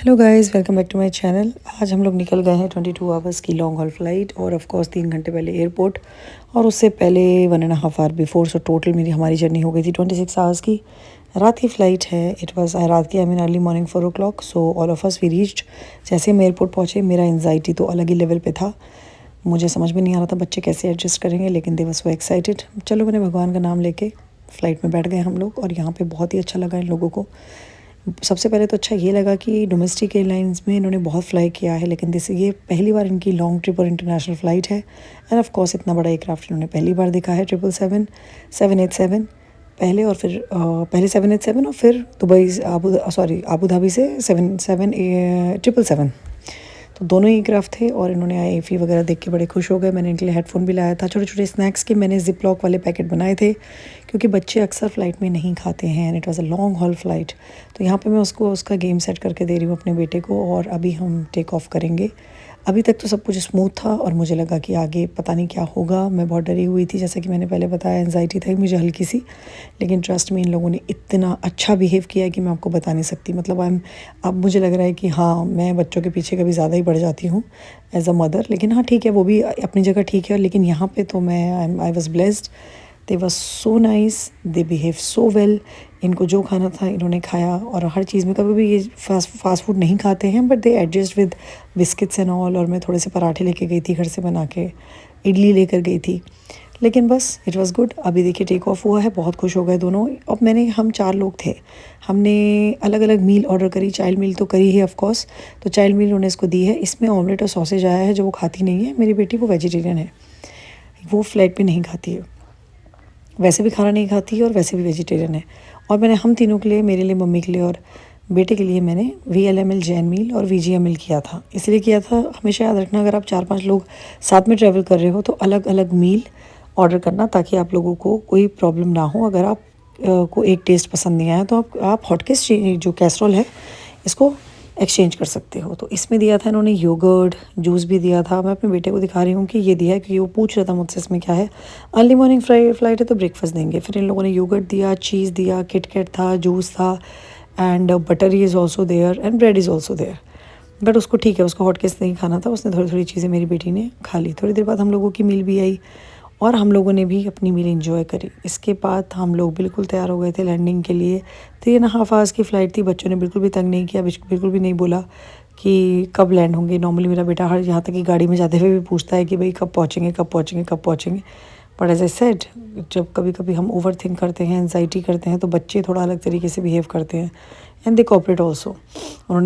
Hello guys, welcome back to my channel. आज हम लोग निकल गए हैं 22 आवर्स की लॉन्ग हॉल फ्लाइट और ऑफ कोर्स 3 घंटे पहले एयरपोर्ट और उससे पहले 1.5 आवर बिफोर। सो टोटल हमारी जर्नी हो गई थी 26 आवर्स की। रात की फ़्लाइट है। इट वाज रात की early morning 4 o'clock। So all of us we reached. जैसे हम एयरपोर्ट पहुँचे मेरा एंजाइटी तो अलग ही लेवल पे था। मुझे समझ में नहीं आ रहा था बच्चे कैसे एडजस्ट करेंगे, लेकिन दे वर सो एक्साइटेड। चलो, मैंने भगवान का नाम लेके फ़्लाइट में बैठ गए हम लोग और यहाँ पे बहुत ही अच्छा लगा इन लोगों को। सबसे पहले तो अच्छा ये लगा कि डोमेस्टिक एयरलाइंस में इन्होंने बहुत फ्लाई किया है, लेकिन ये पहली बार इनकी लॉन्ग ट्रिप और इंटरनेशनल फ़्लाइट है। एंड ऑफ कोर्स इतना बड़ा एयरक्राफ्ट इन्होंने पहली बार देखा है। 777 787 पहले, और फिर पहले 787 और फिर आबू धाबी से 777 तो दोनों ही एयरक्राफ्ट थे और इन्होंने आईएफई वगैरह देख के बड़े खुश हो गए। मैंने इनके लिए हेडफोन भी लाया था। छोटे छोटे स्नैक्स के मैंने जिप लॉक वाले पैकेट बनाए थे क्योंकि बच्चे अक्सर फ़्लाइट में नहीं खाते हैं and it was a long haul flight. तो यहाँ पे मैं उसको उसका गेम सेट करके दे रही हूँ अपने बेटे को और अभी हम टेक ऑफ करेंगे। अभी तक तो सब कुछ स्मूथ था और मुझे लगा कि आगे पता नहीं क्या होगा। मैं बहुत डरी हुई थी, जैसा कि मैंने पहले बताया, एंजाइटी थी मुझे हल्की सी। लेकिन ट्रस्ट में इन लोगों ने इतना अच्छा बिहेव किया है कि मैं आपको बता नहीं सकती। मतलब अब मुझे लग रहा है कि हाँ, मैं बच्चों के पीछे कभी ज़्यादा ही बढ़ जाती हूँ एज अ मदर। लेकिन हाँ ठीक है, वो भी अपनी जगह ठीक है। लेकिन यहाँ पे तो I was blessed. They was so nice, they behave so well. इनको जो खाना था इन्होंने खाया और हर चीज़ में कभी भी ये फास्ट फूड नहीं खाते हैं, but they adjust with biscuits and all. और मैं थोड़े से पराठे लेके गई थी घर से बना के, इडली लेकर गई थी। लेकिन बस इट वाज़ गुड। अभी देखिए टेक ऑफ हुआ है, बहुत खुश हो गए दोनों। अब हम 4 लोग थे। हमने अलग अलग मील ऑर्डर करी। चाइल्ड मील तो करी है ऑफ कोर्स, तो चाइल्ड मील उन्होंने इसको दी है। इसमें ऑमलेट और सॉसेज आया है जो वो खाती नहीं है। मेरी बेटी वो वेजिटेरियन है, वो फ्लाइट पे नहीं खाती है, वैसे भी खाना नहीं खाती है और वैसे भी वेजिटेरियन है। और हम तीनों के लिए, मेरे लिए, मम्मी के लिए और बेटे के लिए मैंने VLML जैन मील और VGML किया था। इसलिए किया था, हमेशा याद रखना अगर आप 4-5 लोग साथ में ट्रैवल कर रहे हो तो अलग अलग मील ऑर्डर करना, ताकि आप लोगों को कोई प्रॉब्लम ना हो। अगर आप को एक टेस्ट पसंद नहीं आया तो आप हॉटकेस जो कैसरोल है इसको एक्सचेंज कर सकते हो। तो इसमें दिया था इन्होंने योगर्ट, जूस भी दिया था। मैं अपने बेटे को दिखा रही हूँ कि ये दिया है क्योंकि वो पूछ रहा था मुझसे इसमें क्या है। अर्ली मॉर्निंग फ्लाइट है तो ब्रेकफास्ट देंगे। फिर इन लोगों ने योगर्ट दिया, चीज़ दिया, किटकैट था, जूस था and butter is also there and bread is also there. But उसको ठीक है, उसको हॉटकेस नहीं खाना था, उसने थोड़ी थोड़ी चीज़ें मेरी बेटी ने खा ली। थोड़ी देर बाद हम लोगों की मील भी आई और हम लोगों ने भी अपनी मील एंजॉय करी। इसके बाद हम लोग बिल्कुल तैयार हो गए थे लैंडिंग के लिए। 3.5 आवर्स की फ़्लाइट थी। बच्चों ने बिल्कुल भी तंग नहीं किया, बिल्कुल भी नहीं बोला कि कब लैंड होंगे। नॉर्मली मेरा बेटा हर यहाँ तक कि गाड़ी में जाते हुए भी पूछता है कि भाई कब पहुँचेंगे, कब पहुँचेंगे, कब पहुँचेंगे। बट एज आई सेड, जब कभी कभी हम ओवर थिंक करते हैं, एंजाइटी करते हैं, तो बच्चे थोड़ा अलग तरीके से बिहेव करते हैं एंड दे कोऑपरेट ऑल्सो। उन्होंने